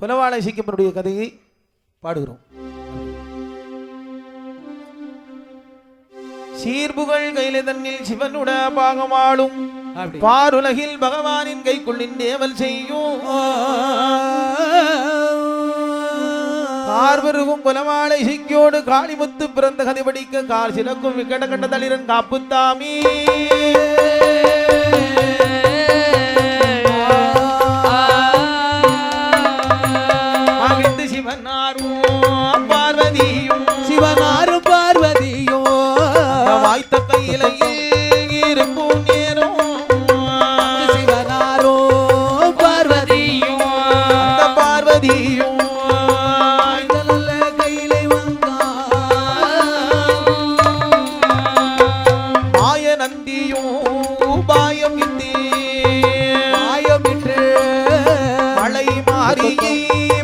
குலவாளை சிங்கமனுடைய கதையை பாடுகிறோம். சீர்புகழ் கையில தன்னில் சிவனுட பாகமாளும் பாருலகில் பகவானின் கைக்குள்ளின் தேவல் செய்யும் பார்வருகும் குலவாளை சிக்கியோடு காளிமுத்து பிறந்த கதை படிக்க கார் சிலக்கும் விக்கட கண்ட தளிரன் காப்புத்தாமி சிவனாரும் பார்வதியும் சிவனாரும் பார்வதியும் வாய்த்த கையிலையில் இருக்கும் நேரம் சிவனாரும் பார்வதியும் அந்த பார்வதியும் கையிலை வந்தார் மாய நந்தியும் உபாயம் மாயமிட்டு மழை மாறியை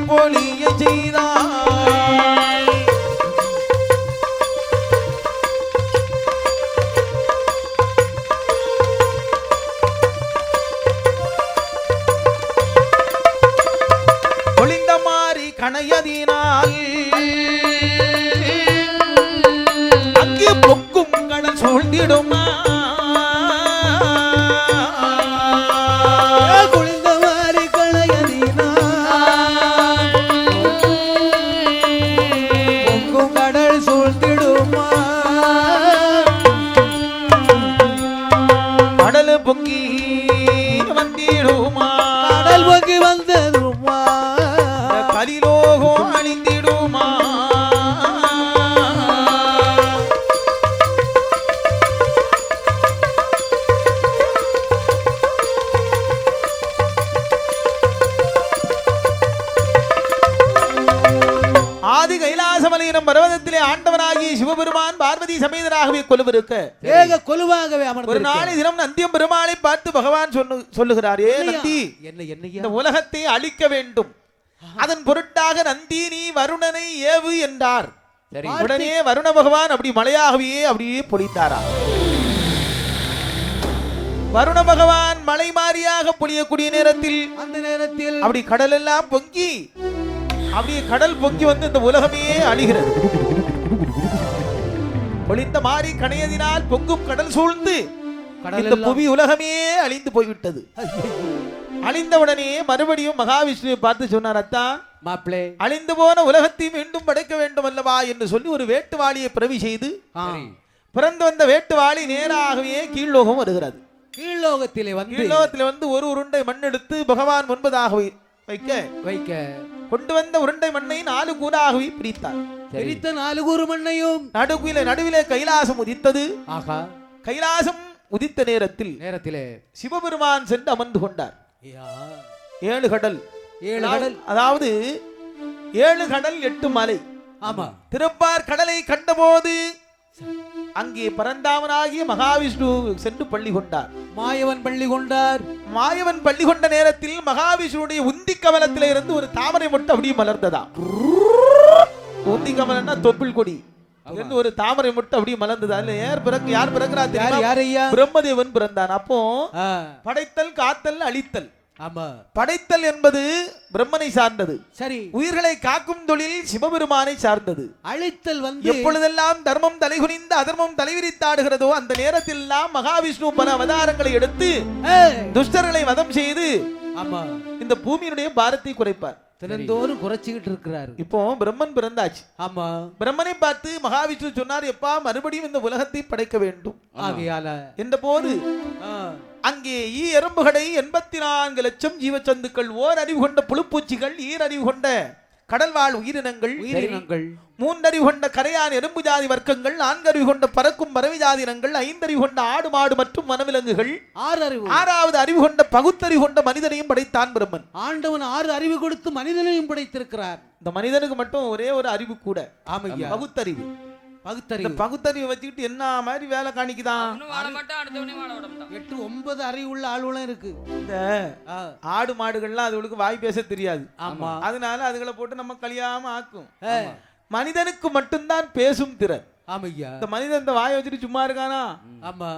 பொழிய செய்தார். பொழிந்த மாறி கணையதினால் அங்கு பொக்கும் கடல் சூழ்ந்திடுமா குளிர்ந்த மாறி களையதினா பொங்கும் கடல் சூழ்ந்திடுமா கடல் பொங்கி வந்திடுமா கடல் பொங்கி வந்ததுமா கலிலோகம் அழிந்திடுமா ஆதி கைலாசமலையினம் பர்வதத்திலே ஆண்டவனாகிய சிவபெருமான் பார்வதி சமேதராகவே கொலுவிருக்க ஏக கொலுவாகவே ஒரு அமர்ந்து நாளை தினம் நந்தியம் பெருமாளை பார்த்து பகவான் சொல்லுகிறார், ஏ நந்தி, இந்த உலகத்தை அழிக்க வேண்டும், அதன் பொருட்டாக நந்தி நீ வருணனை ஏவு என்றார். உடனே வருண பகவான் அப்படி மலையாகவே அப்படியே பொழிந்தாரா. வருண பகவான் மலை மாறியாக பொழியக்கூடிய நேரத்தில் அந்த நேரத்தில் அப்படி கடல் எல்லாம் பொங்கி அப்படியே கடல் பொங்கி வந்து இந்த உலகமே அழிகிறது. பொழிந்த மாறி கணையதினால் பொங்கும் கடல் சூழ்ந்து இந்த புவி உலகமே அழிந்து போய்விட்டது. அழிந்தவுடனே மறுபடியும் மகாவிஷ்ணுவை பார்த்து சொன்னார், அத்தா மாப்பிளே, அழிந்து போன உலகத்தை மீண்டும் படைக்க வேண்டும் அல்லவா என்று சொல்லி ஒரு வேட்டுவாளியை பிறவி செய்து பிறந்து வந்த வேட்டுவாளி நேராகவே கீழ்லோகம் வருகிறது. கீழ்லோகத்திலே வந்து ஒரு உருண்டை மண் எடுத்து பகவான் முன்பதாக வைக்க கொண்டு வந்த உருண்டை மண்ணை 4 கூறாகவே பிரித்தார். பிரித்த 4 கூறு மண்ணையும் நடுவிலே கைலாசம் உதித்தது. ஆகா, கைலாசம் உதித்த நேரத்திலே சிவபெருமான் சென்று அமர்ந்து கொண்டார். 7 கடல் அதாவது 7 கடல் 8 மலை. ஆமா, திருப்பார் கடலை கண்டபோது அங்கே பரந்தாமனாகிய மகாவிஷ்ணு சென்று பள்ளி கொண்டார். மாயவன் பள்ளி கொண்ட நேரத்தில் மகாவிஷ்ணுடைய உந்தி கமலத்தில இருந்து ஒரு தாமரை மொட்டு அப்படியே மலர்ந்ததா. உந்தி கமலம்னா தொப்புள் கொடி இருந்து ஒரு தாமரை மொட்டு அப்படியே மலர்ந்தது. அதுல யார் பிறக்கிறா தெரியுமா? பிரம்மதேவன் பிறந்தான். அப்போ படைத்தல், காத்தல், அழித்தல். ஆமா, படைத்தல் என்பது பிரம்மனை சார்ந்தது. சரி, உயிர்களை காக்கும் தொழில் சிவபெருமானை சார்ந்தது. அழித்தல் எப்பொழுதெல்லாம் தர்மம் தலைகுனிந்து அதர்மம் தலைவிரித்தாடுகிறதோ அந்த நேரத்தில் எல்லாம் மகாவிஷ்ணு பல அவதாரங்களை எடுத்து துஷ்டர்களை வதம் செய்து இந்த பூமியினுடைய பாரத்தை குறைப்பார். தினந்தோறும் குறைச்சிக்கிட்டு இருக்கிறார். இப்போ பிரம்மன் பிறந்தாச்சு. ஆமா, பிரம்மனை பார்த்து மகாவிஷ்ணு சொன்னார், எப்பா மறுபடியும் இந்த உலகத்தை படைக்க வேண்டும். ஆகையால என்ற போது அங்கே எறும்புகளை 84 லட்சம் ஜீவச்சந்துக்கள், ஓர் அறிவு கொண்ட புழுப்பூச்சிகள், ஈரறிவு கொண்ட கடல்வாழ் உயிரினங்கள், 3 அறிவு கொண்ட கரையான் எறும்பு ஜாதி வர்க்கங்கள், 4 அறிவு கொண்ட பறக்கும் பறவை ஜாதி இனங்கள், 5 அறிவு கொண்ட ஆடு மாடு மற்றும் வனவிலங்குகள், 6வது அறிவு கொண்ட பகுத்தறிவு கொண்ட மனிதனையும் படைத்தான் பிரம்மன். ஆண்டவன் 6 அறிவு கொடுத்து மனிதனையும் படைத்திருக்கிறார். இந்த மனிதனுக்கு மட்டும் ஒரே ஒரு அறிவு கூட, பகுத்தறிவு. பகுத்தறிவு வச்சுக்கிட்டு என்ன மாதிரி வேலை காணிக்குதான். 8 9 அறிவுள்ள ஆளுகளும் இருக்கு. இந்த ஆடு மாடுகள்லாம் அதுகளுக்கு வாய் பேச தெரியாது. ஆமா, அதனால அதுகளை போட்டு நம்ம கழியாம ஆக்கும். மனிதனுக்கு மட்டும்தான் பேசும் திறன். ஆமையா, இந்த மனிதன் இந்த வாயை வச்சுட்டு சும்மா இருக்கானா? ஆமா,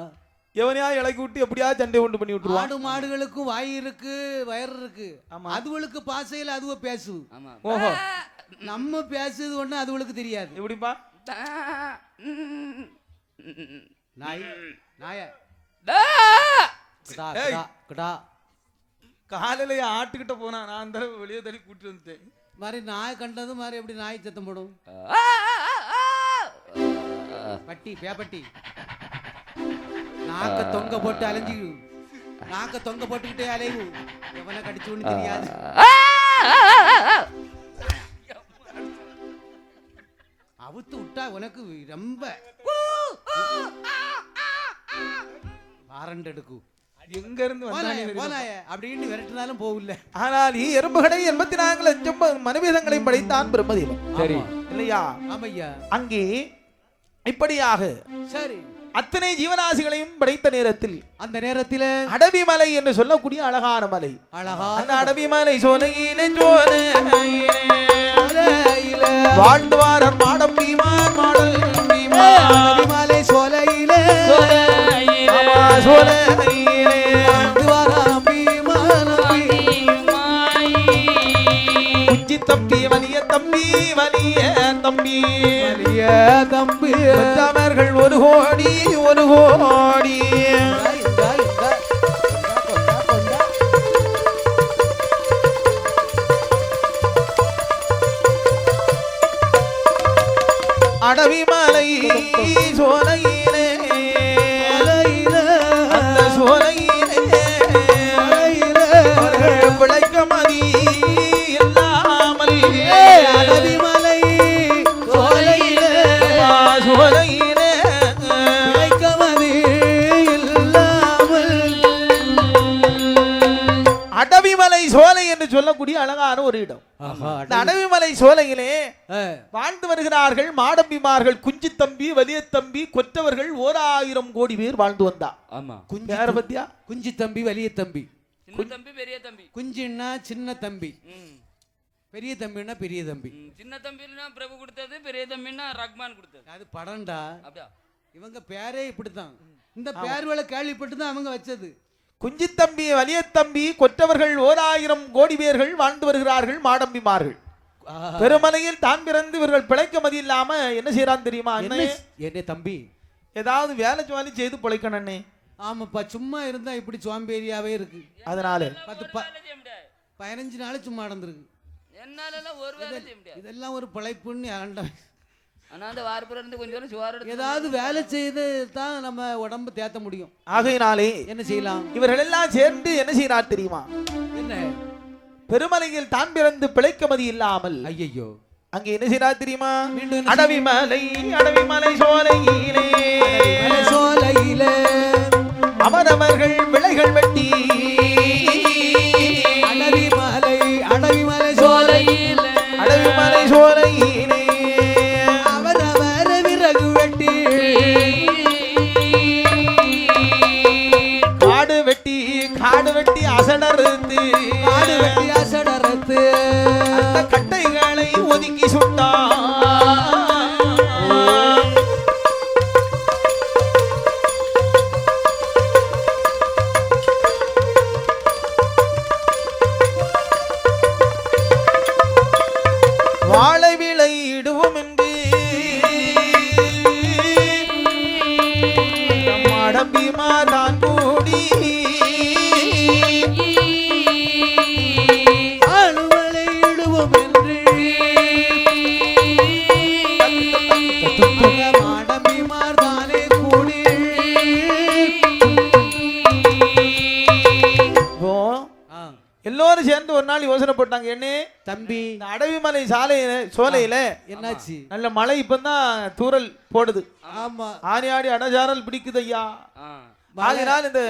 எவனையா இலக்கி விட்டு எப்படியா சண்டை உண்டு பண்ணி விட்டுருவான். ஆடு மாடுகளுக்கும் வாய் இருக்கு வயர் இருக்கு. ஆமா. அதுகளுக்கு பாசையில அதுவ பேசு. ஆமா. ஓஹோ. நம்ம பேசுறது ஒண்ணு அதுகளுக்கு தெரியாது. எப்படிப்பா? நாய் நாய ஏய். கடா காலையில ஆட்டுக்கிட்ட போனா நான் அந்த வெளியே தள்ளி கூட்டிட்டு வந்துட்டேன். மாதிரி நாய் கண்டது மாதிரி எப்படி நாய் சத்தம் போடும்? பட்டி பேப்பட்டி நாக்க தொங்க போட்டு அலைஞ்சு நாக்க தொங்க போட்டுக்கிட்டே அலைவு. எவனை கடிச்சுன்னு தெரியாது. அவுத்து விட்டா உனக்கு ரொம்ப வாரண்ட் எடுக்கும். எங்க இருந்து வந்தானே அப்படின்னு விரட்டினாலும் போகல. ஆனால் எறும்புகளை 84 லட்சம் மனுவேதங்களை படைத்தான் பிரம்மதேவன். சரி இல்லையா? ஆமையா. அங்கே இப்படியாக சரி அத்தனை ஜீவராசிகளையும் படைத்த நேரத்தில் அந்த நேரத்தில் அடவி மலை என்று சொல்லக்கூடிய அழகான மலை. அழகா அந்த அடவி மலை சோலையிலே வாழ்ந்துவாரர் மாடம் பீமான் மாடல் பீமான் மலை சோலையிலே சோலையிலே வாழ்ந்துவாராம் பீமான் குஞ்சி தம்பி வலிய தம்பி வலிய தம்பி வலிய தம்பி தமிழர்கள் ஒரு கோடி ஒரு கோடி. அடவி மலை சோலையிலே அந்த சோலையிலே பிழைக்க மதி இல்லாமல் அடவி மலை சோலையிலே சோலையிலே பிழைக்கமதி இல்லாமல் அடவிமலை சோலை என்று சொல்லக்கூடிய அழகான ஒரு இடம். இந்த அடவிமலை சோலையிலே வாழ்ந்து வருகிறார்கள் மாடம்பிமார்கள். குஞ்சி தம்பி வலிய தம்பி கொற்றவர்கள் 1000 கோடி பேர் வாழ்ந்து வந்தா. ஆமா. யார பத்தியா? குஞ்சி தம்பி வலிய தம்பி. சின்ன தம்பி பெரிய தம்பி. குஞ்சின்னா சின்ன தம்பி, பெரிய தம்பின்னா பெரிய தம்பி. சின்ன தம்பினா பிரபு கொடுத்தது, பெரிய தம்பினா ரஹ்மான் கொடுத்தது. அது படம்டா. அப்படியா? இவங்க பேரே இப்படித்தான். இந்த பேர்வளை கேள்விப்பட்டு தான் அவங்க வச்சது. குஞ்சி தம்பி வலிய தம்பி கொற்றவர்கள் 1000 கோடி பேர்கள் வாழ்ந்து வருகிறார்கள் மாடம்பிமார்கள். பெருமலையில் தான் பிறந்து இவர்கள் பிழைக்க மதி இல்லாம என்ன செய்யறான் தெரியுமா? என்ன தம்பி ஏதாவது வேலை ஜோலி செய்து பிழைக்கணும்னே. ஆமாப்பா, சும்மா இருந்தா இப்படி சோம்பேறியாவே இருக்கு. அதனால 15 நாள் சும்மா நடந்திருக்கு. என்னாலலாம் ஒரு வேலை செய்ய முடியாது. இதெல்லாம் ஒரு பிழைப்புன்னு ஆண்டவன். ஆனா அந்த வாரப்புற இருந்து கொஞ்சம் சோறு எடுத்து ஏதாவது வேலை செய்து தான் நம்ம உடம்பு தேத்த முடியும். ஆகையினாலே என்ன செய்யலாம்? இவர்கள் எல்லாம் சேர்ந்து என்ன செய்யறார் தெரியுமா? என்ன? பெருமலையில் தான் பிறந்து பிழைக்க மதி இல்லாமல் ஐயோ அங்கே என்ன செய்யறார் தெரியுமா? அடவிமலை சோலையிலே அவரவர்கள் விளைகள் வெட்டி அடவிமலை சோலையிலே அவரவர் விறகு வெட்டி காடு வெட்டி அசடறுத்து அந்த கட்டைகளை ஒதுக்கி சுட்டான். வாழை விளையிடுவோம் என்று மடம்பிமா தான் கூடி ஆளுவளையிடுவோம் என்று மாடம்பிமார் தானே கூடி எல்லோரும் சேர்ந்து ஒரு நாள் யோசனை போட்டாங்க. என்ன தம்பி, இந்த அடவிமலை சோலையில என்னாச்சு? நல்ல மழை இப்பதான் தூறல் போடுது. ஆமா, ஆடி ஆடி அடஜாரல் பிடிக்குது ஐயா. ஆகினால் இந்த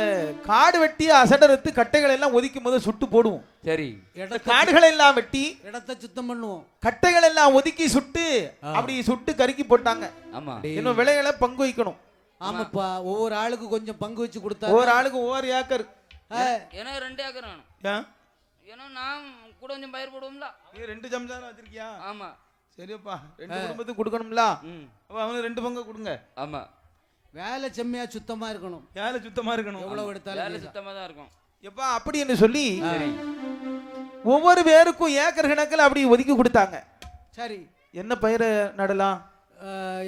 காடு வெட்டி அசடறுத்து கட்டைகளை எல்லாம் ஒதுக்கும் போது சுட்டு போடுவோம். சரி, காடுகளை எல்லாம் வெட்டி இடத்தை சுத்தம் பண்ணுவோம். கட்டைகள் எல்லாம் ஒதுக்கி சுட்டு அப்படி சுட்டு கருக்கி போட்டாங்க. ஆமா, இன்னும் விலைகளை பங்கு வைக்கணும். ஆமாப்பா, ஒவ்வொரு ஆளுக்கு கொஞ்சம் பங்கு வச்சு கொடுத்தா. ஒவ்வொரு ஆளுக்கு ஒவ்வொரு ஏக்கர். எனக்கு 2 ஏக்கர் வேணும். ஏன்னா நான் கூட கொஞ்சம் பயிர் போடுவோம்ல. நீ 2 ஜம்சான் வச்சிருக்கியா? ஆமா. சரிப்பா, 2 குடும்பத்துக்கு கொடுக்கணும்ல. அப்ப அவனுக்கு 2 பங்கு கொடுங்க. ஆமா. வேலை செம்மையா சுத்தமா இருக்கணும். வேலை சுத்தமா இருக்கணும். எவ்வளவு எடுத்தாலும் வேலை சரிதான். சுத்தமா தான் இருக்கும். எப்பா அப்படி என்று சொல்லி சரி. ஒவ்வொரு பேருக்கும் ஏக்கர் கணக்கில் அப்படி ஒதுக்கி கொடுத்தாங்க. சரி, என்ன பயிர் நடலாம்?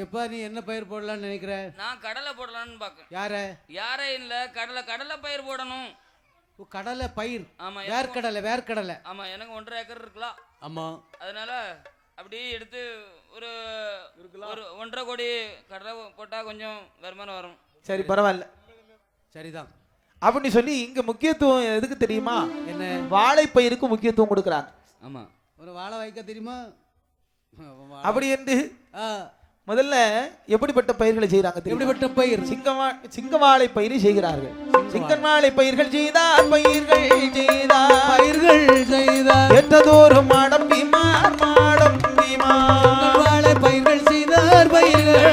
எப்ப நீ என்ன பயிர் போடலாம்னு நினைக்கிற? நான் கடலை போடலாம்னு பாக்கேன். யார இல்ல கடலை பயிர் போடணும். கடலை பயிர்? ஆமா, வேர்க்கடலை. ஆமா, எனக்கு 1.5 ஏக்கர் இருக்கலாம். ஆமா, அதனால அப்படியே எடுத்து ஒரு 1.5 கோடி கடலை போட்டா கொஞ்சம் வருமானம் வரும். சரி, பரவாயில்ல, சரிதான். அப்படின்னு சொல்லி இங்க முக்கியத்துவம் எதுக்கு தெரியுமா? என்ன? வாழைப்பயிருக்கு முக்கியத்துவம் கொடுக்குறாங்க. ஆமா, ஒரு வாழை வைக்க தெரியுமா? அப்படி என்று முதல்ல எப்படிப்பட்ட பயிர்களை செய்யறாங்க? எப்படிப்பட்ட பயிர்? சிங்கவாழை பயிரை செய்கிறார்கள். சிங்கவாழை பயிர்கள் செய்தார் ஏற்றதோறு மாடம் பீமார் வாழை பயிர்கள் செய்தார் பயிர்கள்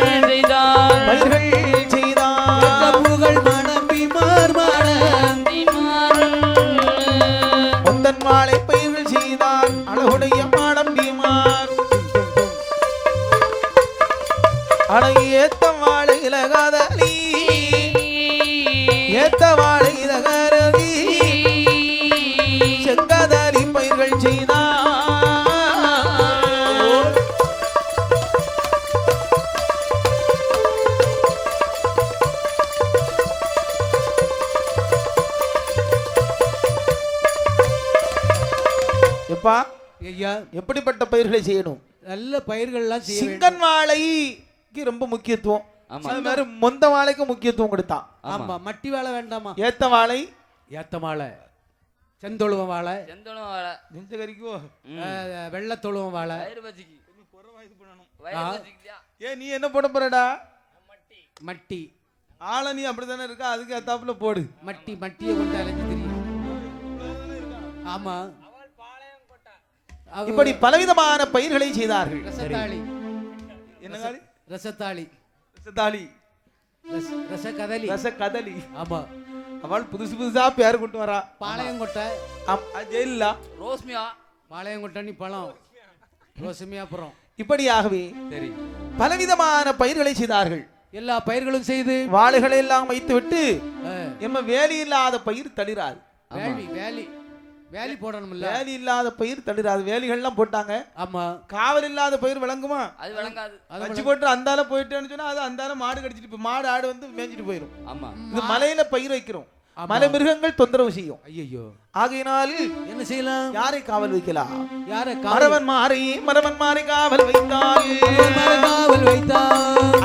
செய்தார் புகழ் மாடம் பீமார் முந்தன் வாழை பயிர்கள் செய்தார் அழகுடைய மாடம் பீமார் ஏத்த வாழையில காதலி ஏத்த வாழையில கரவி செங்காதலி பயிர்கள் செய்தார். எப்பா ஐயா, எப்படிப்பட்ட பயிர்களை செய்யணும்? நல்ல பயிர்கள்லாம் செய்ய வேண்டும். சிங்கன் வாழை ரொம்ப முக்கியத்துவம். அது மாதிரி மொந்த வாழைக்கு முக்கியத்துவம் கொடுத்தான். ஆமா, மட்டி வாழை வேண்டாமா? ஏத்த வாழை, வாழை, செந்தொழுவ வாழை, நெஞ்சகரிக்கோ, வெள்ளத்தொழுவ வாழை. ஏ நீ என்ன போட போறடா? மட்டி. ஆளை நீ அப்படித்தானே இருக்கா, அதுக்கு ஏத்தாப்புல போடு. மட்டியை கொண்டு அலைஞ்சு தெரியும். ஆமா, இப்படி பலவிதமான பயிர்களை செய்தார்கள். ரசத்தாளி. என்ன காளி? ரசத்தாளி, ரசத்தாளி, ரசகதலி. ஆமா, அவள் புதுசா பேர் கொண்டு வரா. பாளையங்கொட்டை, ஜெயிலா, ரோஸ்மியா, பாளையங்கொட்டை நீ பழம், ரோஸ்மியா அப்புறம். இப்படியாகவே சரி, பலவிதமான பயிர்களை செய்தார்கள். எல்லா பயிர்களும் செய்து வாழைகளை எல்லாம் வைத்து விட்டு எம்ம வேலி இல்லாத பயிர் தளிராது. வேலி போடணும்ல. வேலி இல்லாத பயிர் தளிராது. வேலிகள்லாம் போட்டாங்க. ஆமா, காவல் இல்லாத பயிர் விளங்குமா? அது விளங்காது. வச்சு போட்டு அந்தால போயிட்டேன்னு சொன்னா அது அந்தால மாடு கடிச்சிட்டு மாடு ஆடு வந்து மேய்ஞ்சிட்டு போயிடும். ஆமா, இது மலையில பயிர் வைக்கிறோம், மலை மிருகங்கள் தொந்தரவு செய்யும். ஐயோ, ஆகையினால் என்ன செய்யலாம்? யாரை காவல் வைக்கலாம்? யாரை? மரவன் மாறி காவல் வைத்தால்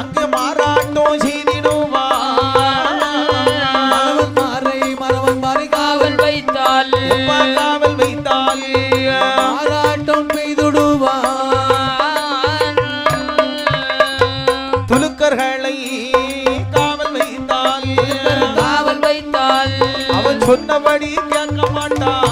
அங்கே மாறாட்டம் செய்திடுவா. மரவன் மாறி காவல் வைத்தால் மாறாட்டம் பெய்துடுவான். துலுக்கர்களை காவல் வைத்தால் அவன் சொன்னபடி கேட்க மாட்டான்.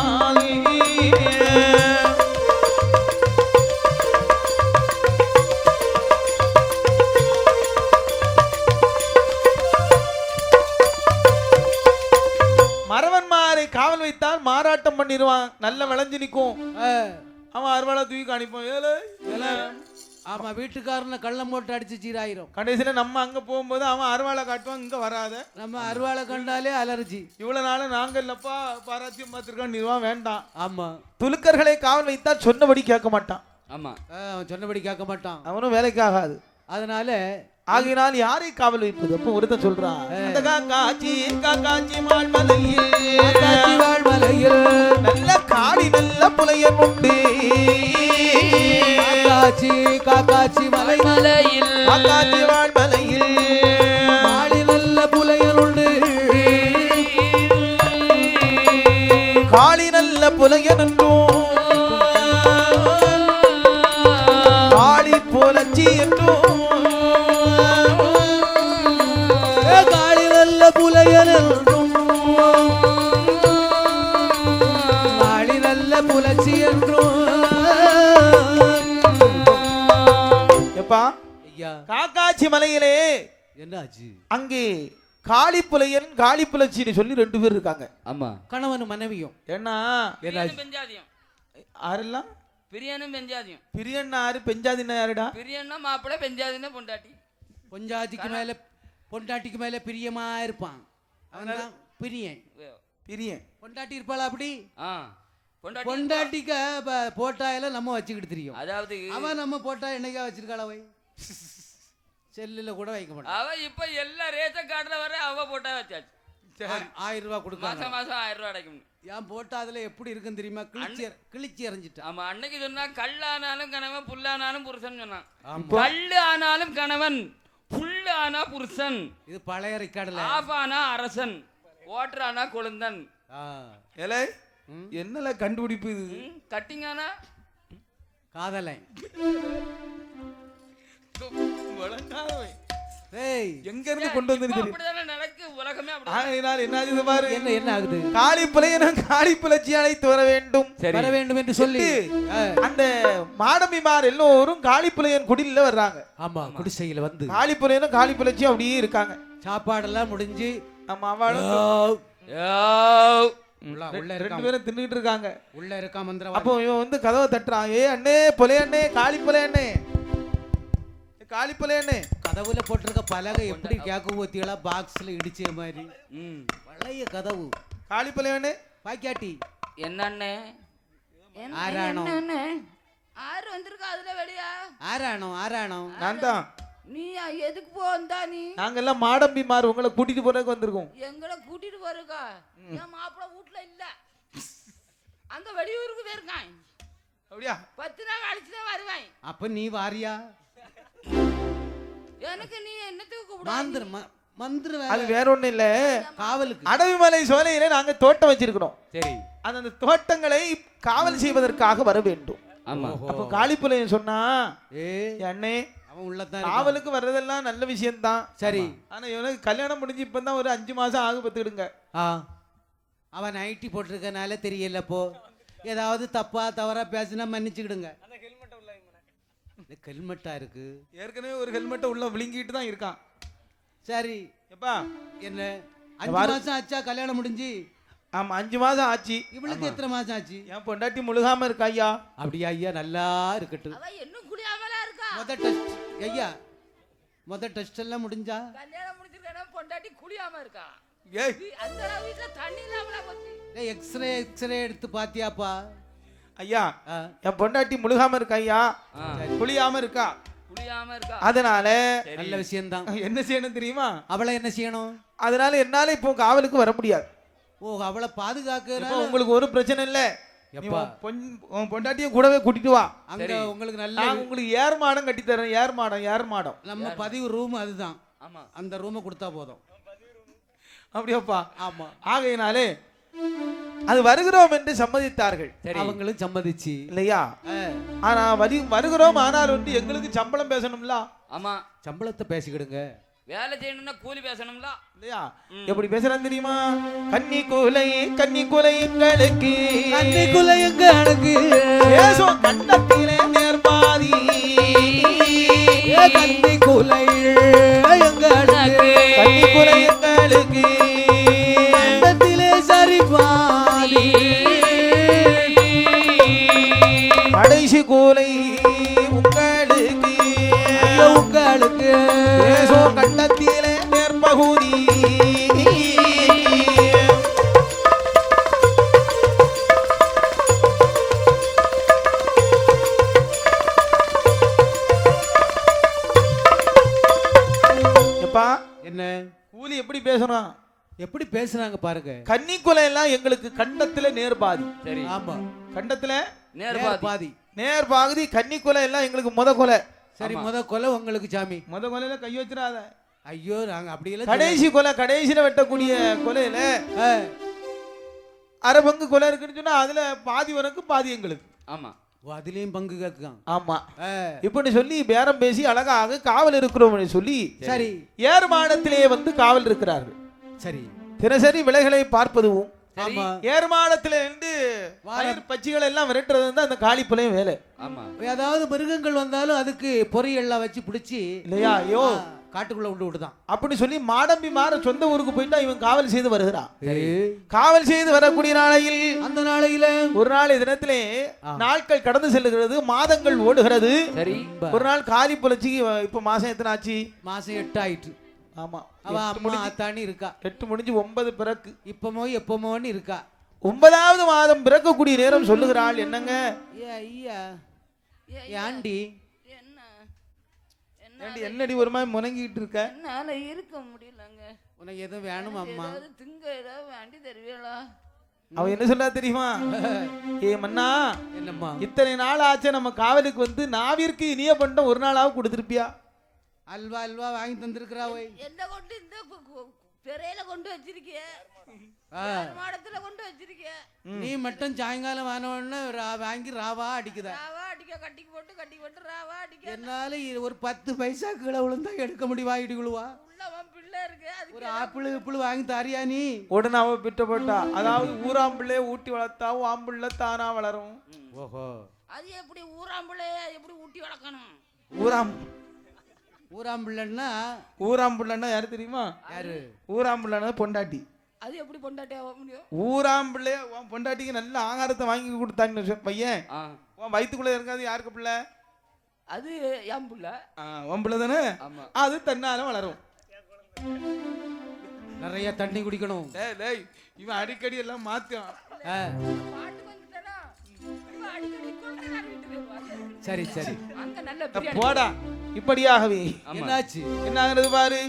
மரவன்மாரை காவல் வைத்தால் மாறாட்டம் பண்ணிடுவான். நல்ல விளைஞ்சு நிற்கும். அவன் அறுவாளை தூக்கி காணிப்பான். ஆமா, வீட்டுக்காரனை கள்ளம் போட்டு அடிச்சு சீராயிரும். கடைசியில நம்ம அங்க போகும்போது அவன் அறுவாளை காட்டுவான், இங்க வராத. நம்ம அறுவாளை கண்டாலே அலர்ஜி. இவ்வளவு நாளும் நாங்க இல்லப்பா பாராத்தியம் பார்த்திருக்கோம், நிர்வாகம் வேண்டாம். ஆமா, துலுக்கர்களை காவல் வைத்தால் சொன்னபடி கேட்க மாட்டான். ஆமா, அவன் சொன்னபடி கேட்க மாட்டான். அவனும் வேலைக்கு ஆகாது. அதனால ஆகினால் யாரை காவல் வைப்பது? அப்ப ஒருத்தன் சொல்றான், அந்த காக்காச்சி வாழ்மலையில் நல்ல காடி நல்ல புலையன் உண்டு. காக்காச்சி மலையில் வாழ்மலையில் காடி நல்ல புலையன் உண்டு. காளி நல்ல புலையன் என்றும் காளி புலச்சி என்றும் காளி நல்ல புலையன் என்றும் காளி நல்ல புலச்சி என்றும். எப்பா காக்காச்சி மலையிலே என்னாச்சு? அங்கே காளிப்புலையன் காளிப்புலச்சின்னு சொல்லி 2 பேர் இருக்காங்க. ஆமா, கணவனும் மனைவியும். ஏன்னா பெஞ்சாதியம் யாரெல்லாம்? பிரியனும் பெஞ்சாதியம். பிரியன்னா யாரு? பெஞ்சாதின்னா யாருடா? பிரியன்னா மாப்பிள்ளை, பெஞ்சாதின்னா பொண்டாட்டி. பொஞ்சாதிக்கு மேல பொண்டாட்டிக்கு மேல பிரியமா இருப்பான். அவன்தான் பிரியன். பிரியன். பொண்டாட்டி இருப்பாளா அப்படி? ஆ பொண்டாட்டி பொண்டாட்டிக்க போட்டா எல்லாம் நம்ம வச்சுக்கிட்டு தெரியும். அதாவது அவன் நம்ம போட்டா என்னைக்கா வச்சிருக்காள வை செல்லுல கூட வைக்க மாட்டான். அவ இப்ப எல்லா ரேஷன் கார்டுல வர அவ போட்டா வச்சாச்சு. 1000 ரூபாய் கொடுக்காங்க. மாசம் 1000 ரூபாய் அடைக்கணும். ஏன் போட்டா அதுல எப்படி இருக்குன்னு தெரியுமா? கிழிச்சி எறிஞ்சிட்டான். ஆமா அன்னைக்கு சொன்னா கல்லானாலும் கணவன் புல்லானாலும் புருஷன் சொன்னான். ஆமா. கல்லு ஆனாலும் கணவன் புல்லு ஆனா புருஷன். இது பழைய ரெக்கார்டுல. ஆஃப் ஆனா அரசன் ஓட்டர் ஆனா கொழுந்தன். ஏலே என்னல கண்டுபிடிப்பு இது? கட்டிங் ஆனா காதலன். வழங்காதவன். ஏய் எங்க இருந்து கொண்டு வந்திருக்கீங்க? அப்படிதானே நடக்கு உலகமே அப்படி. ஆகையினால் என்ன ஆகுது பாரு. என்ன ஆகுது? காளி புலையனும் காளி புலச்சி அழைத்து வர வேண்டும். வர வேண்டும் என்று சொல்லி அந்த மாடமிமார் எல்லோரும் காளி புலையன் குடில வர்றாங்க. ஆமா குடிசையில வந்து காளி புலையனும் காளி புலச்சியும் அப்படியே இருக்காங்க. சாப்பாடெல்லாம் முடிஞ்சு ஆமா அவளும் உள்ள ரெண்டு பேரும் தின்னுட்டு இருக்காங்க. உள்ள இருக்கா மந்திரம். அப்போ இவன் வந்து கதவை தட்டுறான். ஏ அண்ணே புலையண்ணே காளி புலையண்ணே காளி புலையண்ணே. கதவுல போட்டிருக்க பலகை எப்படி கேக்கு ஊத்திகளா பாக்ஸ்ல இடிச்ச மாதிரி. பழைய கதவு. காளி புலையண்ணே பாக்கியாட்டி என்னண்ணே ஆராணம். ஆறு வந்திருக்கா அதுல வெளியா? ஆராணம் நான் தான். நீ எதுக்கு போந்தா நீ? நாங்க எல்லாம் மாடம்பிமார் உங்களை கூட்டிட்டு போறதுக்கு வந்திருக்கோம். எங்களை கூட்டிட்டு போறக்கா? என் மாப்பிள்ள வீட்டுல இல்ல, அந்த வெளியூருக்கு போயிருக்கான். அப்படியா? 10 நாள் கழிச்சுதான் வருவேன். அப்ப நீ வாரியா? எனக்கு நீ என்னத்துக்கு கூப்பிடுற? மந்திரம் அது வேற ஒண்ணும் இல்ல. காவலுக்கு அடவிமலை சோலையில நாங்க தோட்டம் வச்சிருக்கிறோம். சரி. அந்த தோட்டங்களை காவல் செய்வதற்காக வர வேண்டும். ஆமா. அப்ப காளிப்புலையன் சொன்னா அண்ணே அவன் உள்ளதான் காவலுக்கு வர்றதெல்லாம் நல்ல விஷயம் தான். சரி. ஆனா இவனுக்கு கல்யாணம் முடிஞ்சு இப்பதான் ஒரு 5 மாசம் ஆகு பத்துக்கிடுங்க. அவன் நைட்டி போட்டிருக்கனால தெரியலப்போ. ஏதாவது தப்பா தவறா பேசினா மன்னிச்சுக்கிடுங்க. ஹெல்மெட்டா இருக்கு. ஏற்கனவே ஒரு ஹெல்மெட்டை உள்ள விழுங்கிட்டு தான் இருக்கான். சரி எப்பா என்ன 5 மாசம் ஆச்சா கல்யாணம் முடிஞ்சு? ஆமா 5 மாசம் ஆச்சு. இவளுக்கு எத்தனை மாசம் ஆச்சு? என் பொண்டாட்டி முழுகாம இருக்கா ஐயா. அப்படியா ஐயா? நல்லா இருக்கட்டும். அவ இன்னும் குடியாமலா இருக்கா? முத டெஸ்ட் ஐயா, முத டெஸ்ட் எல்லாம் முடிஞ்சா? கல்யாணம் முடிஞ்சிருக்கா? பொண்டாட்டி குடியாம இருக்கா? ஏய் அந்த வீட்டுல தண்ணி இல்லாமலா போச்சு. எக்ஸ்ரே எடுத்து பாத்தியாப்பா? ஐயா என் பொண்டாட்டி முழுகாம இருக்கா ஐயா. குளியாம இருக்கா. குளியாம இருக்கா. அதனால நல்ல விஷயம்தான். என்ன செய்யணும் தெரியுமா? அவளை என்ன செய்யணும்? அதனால என்னால இப்போ காவலுக்கு வர முடியாது. ஓ அவளை பாதுகாக்க உங்களுக்கு ஒரு பிரச்சனை இல்ல. எப்பா பொண்டாட்டியும் கூடவே கூட்டிட்டு வா. அங்க உங்களுக்கு நல்ல நான் உங்களுக்கு ஏர் மாடம் கட்டி தரேன். ஏர் மாடம் நம்ம பதிவு ரூம் அதுதான். ஆமா. அந்த ரூமை கொடுத்தா போதும். அப்படியாப்பா? ஆமா. ஆகையினாலே அது வருகிறோம் என்று சம்மதித்தார்கள். அவங்களும் சம்மதிச்சு இல்லையா? ஆனா வருகிறோம், ஆனால் வந்து எங்களுக்கு சம்பளம் பேசணும்ல. ஆமா. சம்பளத்தை பேசிக்கிடுங்க. வேலை செய்யணும்னா கூலி பேசணும்ல. இல்லையா? எப்படி பேசுறான் தெரியுமா? கன்னி கூலை எங்களுக்கு பேசும் கண்டத்திலே நேர்பாதி. கன்னி கூலை எங்களுக்கு கண்டத்திலே சரி பாதி. கடைசி கூலை உங்களுக்கு பேசும் கண்டத்திலே நேர்பகுதி. என்ன கூலி எப்படி பேசணும்? எப்படி பேசுறாங்க பாருங்க. கன்னிக்குலை எல்லாம் எங்களுக்கு கண்டத்துல நேர்பாதி. சரி. ஆமா கண்டத்துல நேர்பாதி. நேர்பாதி. கன்னிக்குலை எல்லாம் எங்களுக்கு முத கொலை. சரி முத கொலை உங்களுக்கு சாமி. முத கொலையில கை வச்சிடாத. ஐயோ நாங்க அப்படி இல்ல. கடைசி கொலை, கடைசியில வெட்டக்கூடிய கொலையில அரை பங்கு கொலை இருக்குன்னு சொன்னா அதுல பாதி உனக்கு பாதி எங்களுக்கு. ஆமா. அதுலயும் பங்கு கேட்கான். ஆமா. இப்படி சொல்லி பேரம் பேசி அழகாக காவல் இருக்கிறோம் சொல்லி சரி ஏர்மாடத்திலே வந்து காவல் இருக்கிறார்கள். சரி. தினசரி விலைகளை பார்ப்பதும் ஆமா. ஏர்மாடத்தில இருந்து பச்சிகளை எல்லாம் விரட்டுறது வந்து அந்த காளிப்புலையும் வேலை. ஆமா. ஏதாவது மிருகங்கள் வந்தாலும் அதுக்கு பொரியெல்லாம் வச்சு பிடிச்சி இல்லையா? ஐயோ காட்டுக்குள்ள விட்டு விட்டுதான் அப்படி சொல்லி மாடம்பி மாற சொந்த ஊருக்கு போயிட்டா இவன் காவல் செய்து வருகிறான். காவல் செய்து வரக்கூடிய நாளையில் அந்த நாளையில ஒரு நாள் தினத்திலே நாட்கள் கடந்து செல்லுகிறது, மாதங்கள் ஓடுகிறது. சரி. ஒரு நாள் காளி புலச்சி இப்ப மாசம் எத்தனை ஆச்சு? மாசம் 8 ஆயிட்டு. ஆமா அவ அம்மா ஆத்தானி இருக்கா. 8 முடிஞ்சு 9 பிறக்கு. இப்பமோ எப்பமோன்னு இருக்கா. 9வது மாதம் பிறக்கக்கூடிய நேரம் சொல்லுகிறாள். என்னங்க ஏ ஐயா ஏண்டி என்ன ஏண்டி என்னடி ஒரு மாதிரி முணங்கிட்டு இருக்க? என்னால இருக்க முடியலங்க. உனக்கு எதுவும் வேணும் அம்மா? ஏதாவது திங்க ஏதாவது வேண்டி தருவீங்களா? அவ என்ன சொல்றா தெரியுமா? ஏ மன்னா, என்னம்மா இத்தனை நாள் ஆச்சு நம்ம காவலுக்கு வந்து நாவிற்கு இனிய பண்டம் ஒரு நாளாவது கொடுத்துருப்பியா? அல்வா அல்வா வாங்கி தந்திருக்கிறா. ஓய் என்ன கொண்டு இந்த பெரையில கொண்டு வச்சிருக்கிய, மாடத்துல கொண்டு வச்சிருக்கிய. நீ மட்டும் சாயங்காலம் வானோன்னு வாங்கி ராவா அடிக்குத. ராவா அடிக்க கட்டி போட்டு ராவா அடிக்க. என்னால ஒரு 10 பைசா கீழே விழுந்தா எடுக்க முடியுமா? இடி விழுவா. உள்ளவன் பிள்ளை இருக்கு, ஒரு ஆப்பிள் வாங்கி தாரியா நீ? உடனே அவ பிட்ட போட்டா. அதாவது ஊராம்பிள்ளே ஊட்டி வளர்த்தா ஆம்பிள்ள தானா வளரும். ஓஹோ, அது எப்படி ஊராம்பிள்ளைய எப்படி ஊட்டி வளர்க்கணும்? ஊராம்பிள்ளன்னா ஊராம்பிள்ளன்னா யாரு தெரியுமா? யாரு? ஊராம்பிள்ளன்னா பொண்டாட்டி. அது எப்படி பொண்டாட்டி ஆக முடியும்? ஊராம்பிள்ளே பொண்டாட்டிக்கு நல்ல ஆகாரத்தை வாங்கி கொடுத்தாங்க பையன். உன் வயிற்றுக்குள்ள இருக்காது யாருக்கு பிள்ளை? அது என் பிள்ளை. உன் பிள்ளை தானே? அது தன்னால வளரும். நிறைய தண்ணி குடிக்கணும். இவன் அடிக்கடி எல்லாம் மாத்துவான். சரி சரி போடா. இப்படியாகவே என்னாச்சு? என்னாகிறது பாரு.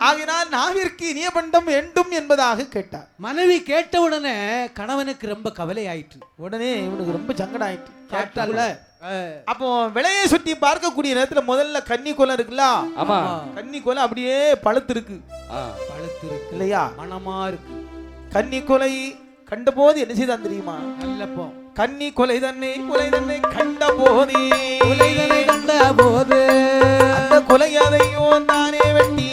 ஆகினால் நாவிற்கு இனிய பண்டம் வேண்டும் என்பதாக கேட்டார். மனைவி கேட்ட உடனே கணவனுக்கு ரொம்ப கவலை ஆயிற்று. உடனே இவனுக்கு ரொம்ப சங்கடம் ஆயிட்டு. கேட்டால அப்போ விலையை சுற்றி பார்க்கக்கூடிய நேரத்துல முதல்ல கன்னி கோலம் இருக்குல்ல? ஆமா, கன்னி கோலம் அப்படியே பழுத்து இருக்கு. பழுத்து இருக்கு இல்லையா? மனமா இருக்கு. கன்னி கொலை கண்ட போது என்ன செய்தான் தெரியுமா? நல்லப்போ கன்னி கொலை தன்னை கண்ட போது கண்ட போது அந்த கொலையதையும் தானே வெட்டி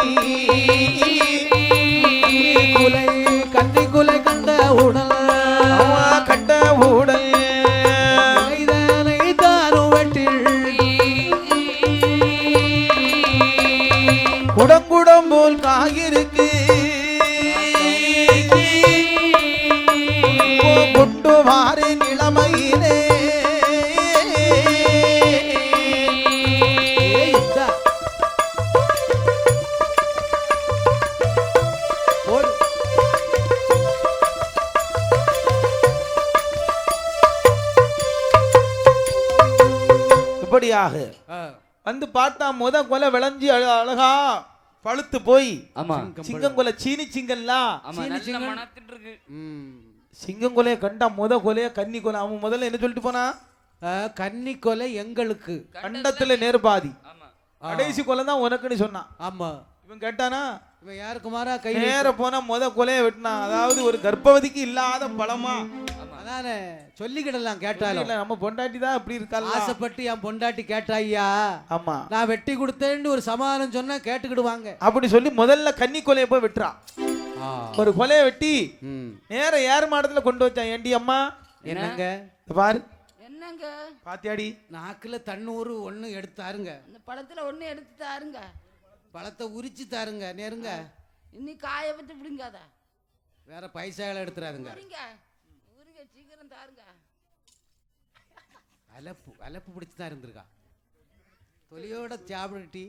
கன்னி கொலை கண்ட உடல் கண்ட உடல் குடங்குடம் போல் காயிருக்கு கொண்டு வாரி நிலைமையிலே இப்படியாக வந்து பார்த்தா முத கொலை விளைஞ்சி அழகா பழுத்து போய். சிங்கம் கொலை சீனி சிங்கம்லாம் சிங்கம் கொலைய கண்டா முத கொலைய கன்னி கொலை. அவன் முதல்ல என்ன சொல்லிட்டு போனா? கன்னி கொலை எங்களுக்கு கண்டத்துல நேர்பாதி, கடைசி கொலை தான் உனக்குன்னு சொன்னான். ஆமா, இவன் கேட்டானா? இவன் யாருக்கு மாறா கை நேர போனா முத கொலைய வெட்டினான். அதாவது ஒரு கர்ப்பவதிக்கு இல்லாத பழமா. அதானே சொல்லிக்கிடலாம். கேட்டாலும் நம்ம பொண்டாட்டி தான் அப்படி இருக்காங்க. ஆசைப்பட்டு என் பொண்டாட்டி கேட்டாய்யா, ஆமா நான் வெட்டி கொடுத்தேன்னு ஒரு சமாதானம் சொன்னா கேட்டுக்கிடுவாங்க. அப்படி சொல்லி முதல்ல கன்னி கொலைய போய் வெட்டுறான். ஒரு கொலைய வெட்டி நேர ஏர் மாடத்துல கொண்டு வச்சான். ஏண்டி அம்மா? என்னங்க பாரு, என்னங்க பாத்தியாடி? நாக்குல தண்ணூறு ஒண்ணு எடுத்தாருங்க. இந்த பழத்துல ஒண்ணு எடுத்து தாருங்க. பழத்தை உரிச்சு தாருங்க. நேருங்க. இன்னி காய வச்சு பிடிங்காத. வேற பைசாகளை எடுத்துறாதுங்க. சீக்கிரம் தாருங்க. அலப்பு பிடிச்சு தான் இருந்திருக்கா. தொலியோட சாப்பிடுட்டி.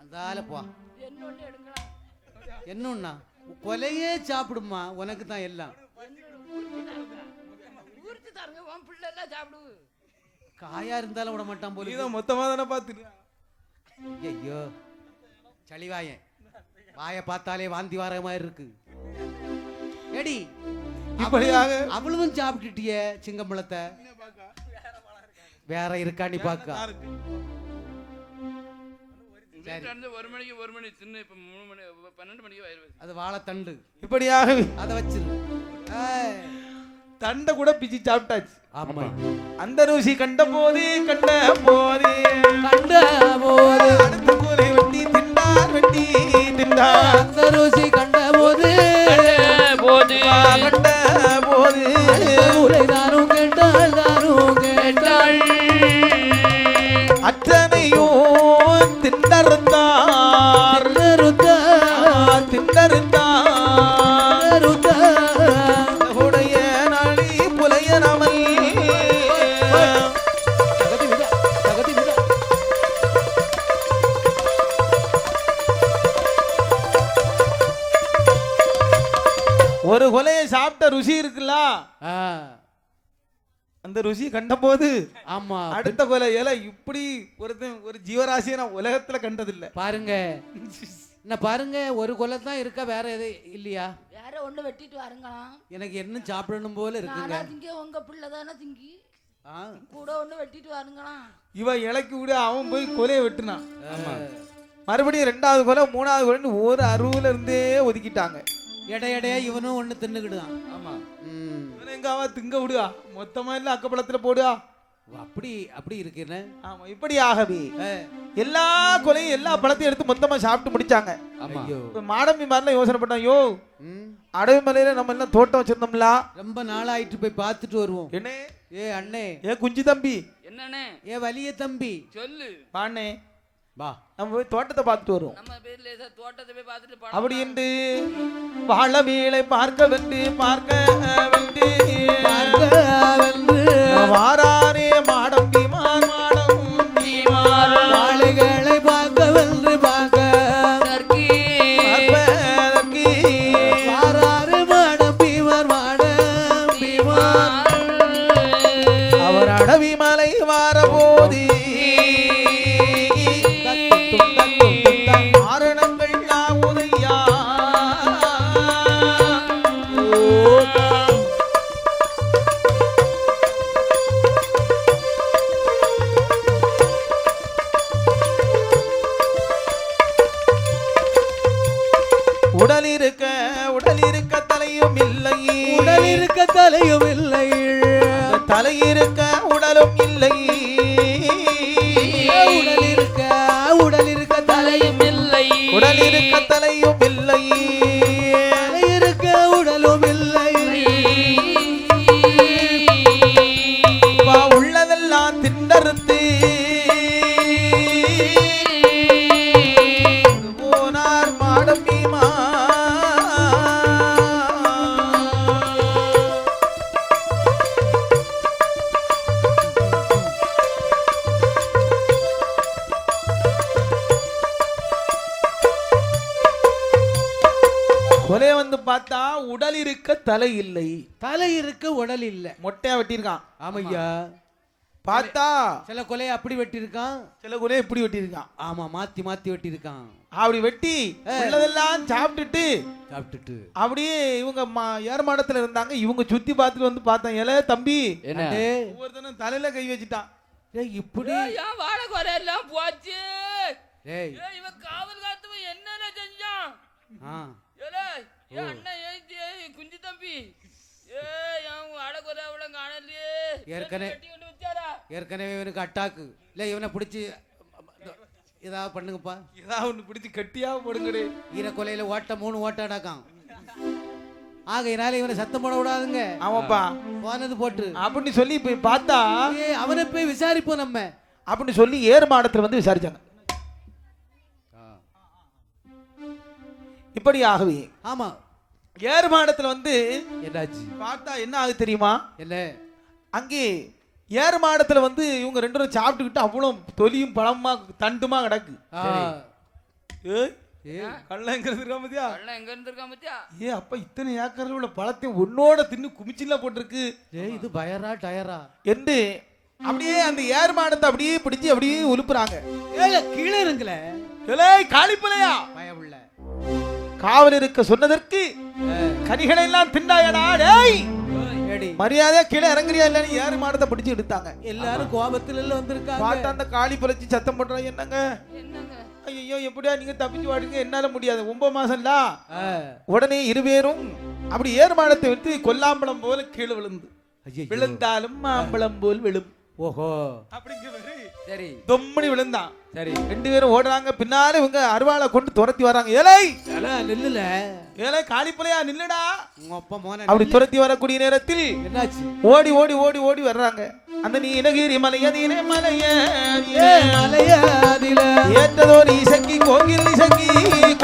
அந்தால போ. என்னன்னா கொலையே சாப்பிடுமா? உனக்கு தான் எல்லாம். காயா இருந்தாலும் விட மாட்டான் போல. மொத்தமா தானே பாத்துட்டு. ஐயோ சளிவாயன் வாய பார்த்தாலே வாந்தி வர மாதிரி இருக்கு. எடி இப்படியாக அவ்வளவும் சாப்பிட்டுட்டிய சிங்கம்பழத்தை. வேற இருக்கா நீ பாக்க? ஒரு மணி தின்னு இப்ப 3 மணி 12 மணிக்கு வயிறு. அது வாழைத்தண்டு. இப்படியாக அதை வச்சிரு. தண்டை கூட பிச்சு சாப்பிட்டாச்சு. ஆமா, அந்த ருசி கண்ட போதே அடுத்த கூரை வெட்டி திண்டார் அந்த ருசி கண்ட போது தானும் கேட்டாள் அத்தனையோ திண்டறுத்தார் உடைய நாளி புலைய நமை சாப்பிட்ட ருசி இருக்குல்ல, ஆ, அந்த ருசி கண்ட போது ஆமா அடுத்த கொலை ஏல இப்படி ஒரு ஜீவராசியை நான் உலகத்துல கண்டதில்லை. பாருங்க என்ன பாருங்க, ஒரு கொலை தான் இருக்கா, வேற எது இல்லையா? வேற ஒண்ணு வெட்டிட்டு வாருங்களாம். எனக்கு என்ன சாப்பிடணும் போல இருக்குங்க. நானா திங்க, உங்க பிள்ளை தானே திங்கி. ஆ, கூட ஒண்ணு வெட்டிட்டு வாருங்களாம். இவன் இலக்கி விட அவன் போய் கொலையை வெட்டுனான். மறுபடியும் 2வது கொலை 3வது கொலைன்னு ஒரு அருவுல இருந்தே ஒதுக்கிட்டாங்க. எடையடையா இவனும் ஒண்ணு தின்னுக்கிடுதான். ஆமா, ம், இவனை எங்க அவன் திங்க விடுவா, மொத்தமா இல்ல அக்கப்பளத்துல போடுவா. அப்படி அப்படி இருக்குன்னு. ஆமா, இப்படி ஆகவே எல்லா கொலையும் எல்லா பழத்தையும் எடுத்து மொத்தமா சாப்பிட்டு முடிச்சாங்க. ஐயோ, இப்ப மாடம்பி மாதிரிலாம் யோசனை பண்ணோம், யோ ம், அடவி மலையில நம்ம எல்லாம் தோட்டம் வச்சிருந்தோம்ல, ரொம்ப நாளாயிட்டு போய் பார்த்துட்டு வருவோம். என்ன ஏ அண்ணே, ஏ குஞ்சு தம்பி, என்னண்ணே ஏ வலிய தம்பி, சொல்லு. வாண்ணே வா. நம்ம போய் தோட்டத்தை பார்த்துட்டு வருவோம். நம்ம பேர்ல ஏதோ தோட்டத்தை போய் பார்த்துட்டு அப்படி என்று வாழ வேலை பார்க்க வென்று வாராரே மாடம்பி மாடம் வாழைகளை பார்க்க வென்று பார்க்க வாராறு மாடம் பீவர் மாடம் பீவர். அவர் அடவி மலை வார போதி ஆரணங்கள் உதையா. உடல் இருக்க தலையும் இல்லை, உடல் இருக்க தலையும் இல்லை, தலை இருக்க உடலும் இல்லை, உடல் இருக்க தலையும் இல்லை, உடல் இருக்க தலையும் இல்லை, தலை இருக்க உடலும் இல்லை. உள்ளதெல்லாம் திண்டறுத்து போனார் மாடம்பிமா. கொலை வந்து பார்த்தா உடல் இருக்க தலை இல்லை, தலை இருக்க உடல் இல்ல, மொட்டையா வெட்டியிருக்கான். ஆமையா. பார்த்தா சில கொலையை அப்படி வெட்டியிருக்கான், சில கொலையை இப்படி வெட்டியிருக்கான். ஆமா மாத்தி மாத்தி வெட்டியிருக்கான். அப்படி வெட்டி உள்ளதெல்லாம் சாப்பிட்டுட்டு சாப்பிட்டுட்டு அப்படியே இவங்க ஏர்மாடத்துல இருந்தாங்க. இவங்க சுத்தி பார்த்துட்டு வந்து பார்த்தாங்க, ஏல தம்பி ஒவ்வொருத்தனும் தலையில கை வச்சுட்டான். இப்படி ஏன் வாழை குறை எல்லாம் போச்சு. ஏய், ஏய், இவன் காவல் காத்தவன் என்னென்ன செஞ்சான். ஆ, ஏலே, ஏன் அண்ணன் ஏய்த்தி, குஞ்சு தம்பி, ஏய் அவன் வாழை குறை அவ்வளோ காணலையே. ஏற்கனவே இவனுக்கு அட்டாக்கு இல்ல, இவனை பிடிச்சி ஏதாவது பண்ணுங்கப்பா, ஏதாவது ஒண்ணு பிடிச்சி கட்டியா போடுங்கடே. ஈர கொலையில ஓட்ட 3 ஓட்ட அடக்கான். ஆகையினால இவனை சத்தம் போட விடாதுங்க. ஆமாப்பா, போனது போட்டு அப்படின்னு சொல்லி போய் பார்த்தா அவனை போய் விசாரிப்போம் நம்ம அப்படின்னு சொல்லி ஏர்மாடத்துல வந்து விசாரிச்சாங்க. இப்படி ஆகவே ஆமா ஏர்மாடத்துல வந்து என்னாச்சு பார்த்தா என்ன ஆகுது தெரியுமா? என்ன அங்கே ஏர்மாடத்துல வந்து இவங்க 2 பேரும் சாப்பிட்டுக்கிட்டு அவ்வளவு தொலியும் பழமா தண்டுமா கிடக்கு. கள்ளங்கிறது இருக்கா பத்தியா? கள்ளம் எங்க இருந்திருக்கான் பத்தியா? அப்ப இத்தனை ஏக்கர்ல உள்ள பழத்தையும் ஒன்னோட தின்னு குமிச்சில போட்டிருக்கு. இது பயரா டயரா என்று அப்படியே அந்த ஏர்மாடத்தை அப்படியே பிடிச்சி அப்படியே உலுப்புறாங்க. கீழே இருங்களே காளிப்பலையா பயமுள்ள காவல் இருக்க சொன்னதற்கு கனிகளை எல்லாம் திண்டாயடா. டேய் மரியாதையா கீழே இறங்குறியா இல்லன்னு ஏறு மாடத்தை பிடிச்சு எடுத்தாங்க. எல்லாரும் கோபத்துல வந்திருக்காங்க. பார்த்தா அந்த காளி பழச்சி சத்தம் போடுறாங்க. என்னங்க என்னங்க ஐயோ எப்படியா நீங்க தப்பிச்சு வாடுங்க, என்னால முடியாது, 9 மாசம்ல. உடனே இருவேரும் அப்படி ஏறு மாடத்தை விட்டு கொல்லாம்பழம் போல கீழே விழுந்து விழுந்தாலும் மாம்பழம் போல் விழும். ஓஹோ அப்படிங்கிற சரி தொம்மணி விழுந்தான். சரி 2 பேரும் ஓடுறாங்க. பின்னாலே இவங்க அருவாளை கொண்டு துரத்தி வராங்க. ஏலை நில்லுல ஏலை காளிப்பலையா நில்லுடா. உங்க அப்பா மோன அப்படி துரத்தி வரக்கூடிய நேரத்தில் என்னாச்சு? ஓடி ஓடி ஓடி ஓடி வர்றாங்க. அந்த நீலகிரி மலையதிலே மலையதிலே ஏற்றதோர் இசக்கி கோயில் இசக்கி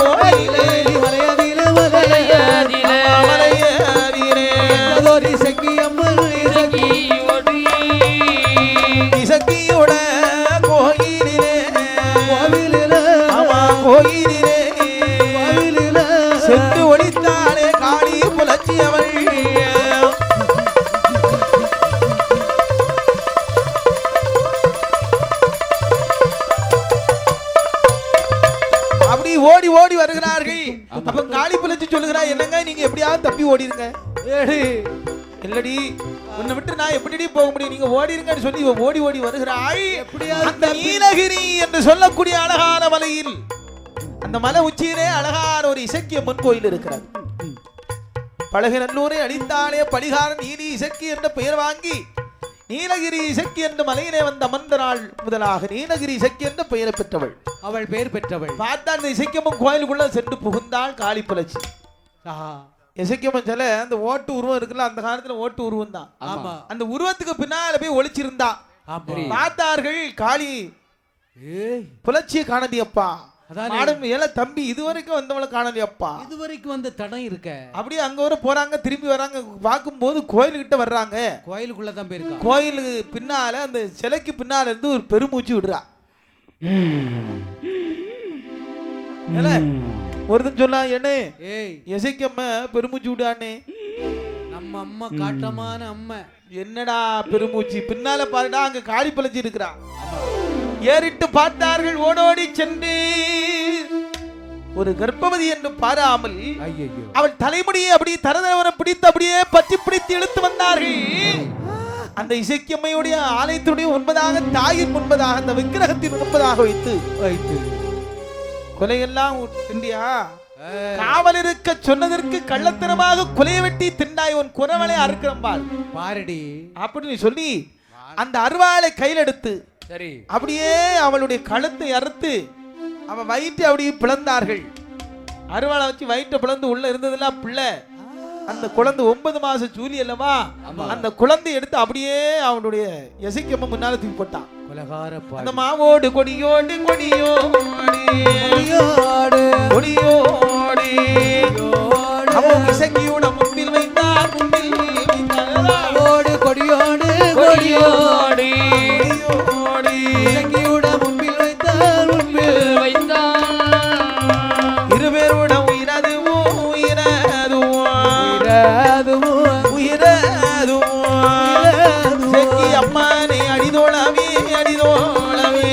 கோயிலே மலையதிலே மலையதிலே மலையதிலே ஏற்றதோர் இசக்கி அம்மன் இசக்கி இசக்கியோட கோயிலிலே கோவிலிலே ஆமா கோயிலிலே கோவிலிலே சென்று ஒளித்தாளே காளி புலச்சி அவள் எப்படியாவது தப்பி ஓடிருங்க. ஏடி இல்லடி உன்னை விட்டு நான் எப்படி போக முடியும், நீங்க ஓடிருங்கன்னு சொல்லி இவ ஓடி ஓடி வருகிறாள். எப்படியாவது அந்த நீலகிரி என்று சொல்லக்கூடிய அழகான மலையில், அந்த மலை உச்சியிலே அழகான ஒரு இசக்கியம்மன் கோயில் இருக்கிறது. பழகிநல்லூரை அடித்தாலே படிகாரன் நீலி இசக்கி என்ற பெயர் வாங்கி நீலகிரி இசக்கி என்ற மலையிலே வந்த அமர்ந்த நாள் முதலாக நீலகிரி இசக்கி என்ற பெயரை பெற்றவள். அவள் பெயர் பெற்றவள். பார்த்தா அந்த இசக்கியம்மன் கோயிலுக்குள்ள சென்று புகுந்தாள் காளி புலச்சி. ஆஹா. இசக்கியம்மன் சில அந்த ஓட்டு உருவம் இருக்குல்ல, அந்த காலத்துல ஓட்டு உருவம் தான். ஆமா. அந்த உருவத்துக்கு பின்னால போய் ஒளிச்சிருந்தா. ஆமா. பார்த்தார்கள் காளி ஏய் புலச்சியை காணலியப்பா. அதானே. மாடம் ஏல தம்பி இதுவரைக்கும் வந்தவளை காணலியப்பா. இதுவரைக்கும் வந்த தடம் இருக்க. அப்படியே அங்க வர போறாங்க, திரும்பி வராங்க. பார்க்கும்போது கோயிலுக்கிட்ட வர்றாங்க. கோயிலுக்குள்ள தான் போயிருக்கா. கோயிலுக்கு பின்னால அந்த சிலைக்கு பின்னால இருந்து ஒரு பெருமூச்சு விடுறா. ஒருத்தன் சொல்லா என்ன ஏய் எசைக்கம்ம பெருமூச்சு விடானே. நம்ம அம்மா காட்டமான அம்மா. என்னடா பெருமூச்சு பின்னால பாருடா, அங்க காளி பழச்சி இருக்கிறா. ஏறிட்டு பார்த்தார்கள். ஓடோடி சென்று ஒரு கர்ப்பவதி என்று பாராமல் ஐயோ அவள் தலைமுடியை அப்படி தரதவரை பிடித்து அப்படியே பற்றி பிடித்து இழுத்து வந்தார்கள். அந்த இசைக்கியம்மையுடைய ஆலயத்துடைய முன்பதாக, தாயின் முன்பதாக, அந்த விக்கிரகத்தின் முன்பதாக வைத்து கொலையெல்லாம் திண்டியா. காவல் இருக்க சொன்னதற்கு கள்ளத்தனமாக கொலையை வெட்டி திண்டாய், உன் குறவளை அறுக்கிறம்பாள் பாரடி அப்படின்னு சொல்லி அந்த அருவாளை கையில் எடுத்து சரி அப்படியே அவளுடைய கழுத்தை அறுத்து அவன் வயிற்றை அப்படியே பிளந்தார்கள். அருவாளை வச்சு வயிற்றை பிளந்து உள்ள இருந்ததெல்லாம் பிள்ளை. அந்த குழந்தை 9 மாசம் ஜூலி அல்லவா, அந்த குழந்தை எடுத்து அப்படியே அவனுடைய எசைக்கம்ம முன்னால தூக்கி போட்டான். அந்த மாவோடு கொடியோடு கொடியோடு கொடியோடு அவன் இசைக்கியோட முன்பில் வைத்தார். முன்பில் ஓடு கொடியோடு கொடியோடு இசக்கியோட முன்பில் வைத்தார். முன்பில் இருவேரோட உயிரதுவோ உயிரதுவோ செக்கி அம்மானே அடிதோளவே அடிதோளவே.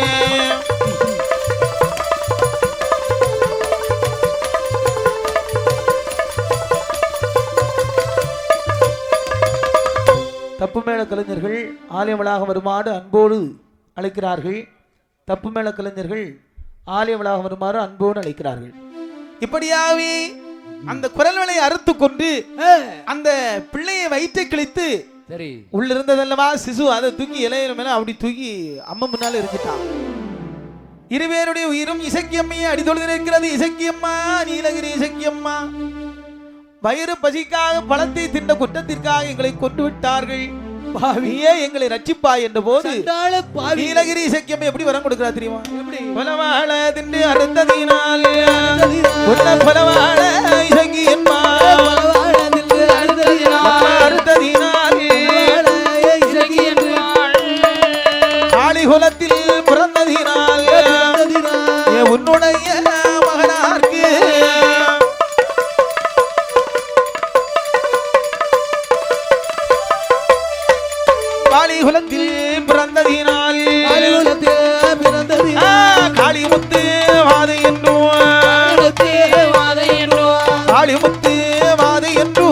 தப்பு மேள கலைஞர்கள் ஆலய வளாகம் வருமாறு அன்போடு அழைக்கிறார்கள். தப்பு மேள கலைஞர்கள் ஆலய வளாகம் வருமாறு அன்போடு அழைக்கிறார்கள். இப்படியாவே அந்த குரல்வளை அறுத்து கொண்டு அந்த பிள்ளையை வயிற்றை கிழித்து சரி உள்ள இருந்ததல்லவா சிசு, அதை தூக்கி இலையில மேல அப்படி தூக்கி அம்மா முன்னால இருந்துட்டான். இருவேருடைய உயிரும் இசக்கியம்மையை அடிதொழுது இருக்கிறது. இசக்கியம்மா, நீலகிரி இசக்கியம்மா, வயிறு பசிக்காக பழத்தை தின்ற குற்றத்திற்காக எங்களை கொண்டு விட்டார்கள். பாவியே எங்களை ரட்சிப்பாய் என்ற போது நீலகிரி இசக்கியம்மை எப்படி வரம் கொடுக்கிறா தெரியுமா? பலவாழ தின்று அறுத்ததினால் பலவாழ இசக்கியம்மா அறுத்ததினால் காளிகுலத்தில் பிறந்ததினால் உன்னுடைய மகனார்க்கு காளிகுலத்தில் பிறந்ததினால் காளிமுத்து வாதை என்றோ காளிமுத்து வாதை என்றோ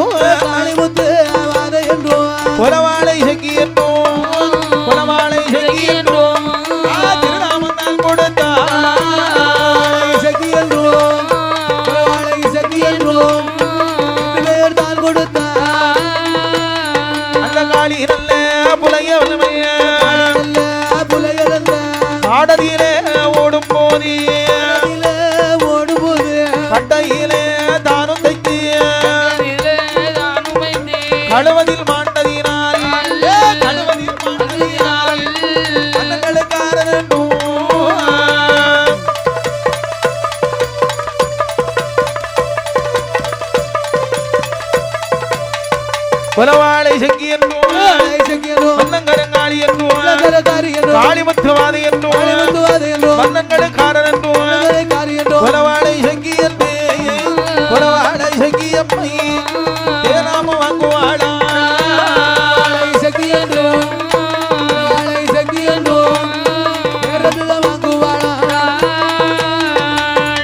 குலவாளை சகி என்றோ குலவாளை சகி என்றோ திருநாமம் தான் கொடுத்தார். சகி என்றோ சகி என்றோ தான் கொடுத்தார். அந்த காளி நல்ல புலைய ஆடதியிலே ஓடும் போது கட்டையிலே தானும் தைத்து கழுவதில் மாண்டதினால் கழுவதில் மாண்டதினால் அண்ணங்களுக்காரன் குலவாளை செக்கி என்றோ மன்னங்கரங்காளி என்றோ காளிமுத்துவாதை என்றோ மன்னங்களுக்காரன் என்றோ குலவாளை செக்கி என்று குலவாளை செக்கி அம்மை தேனாம வாங்குவாளா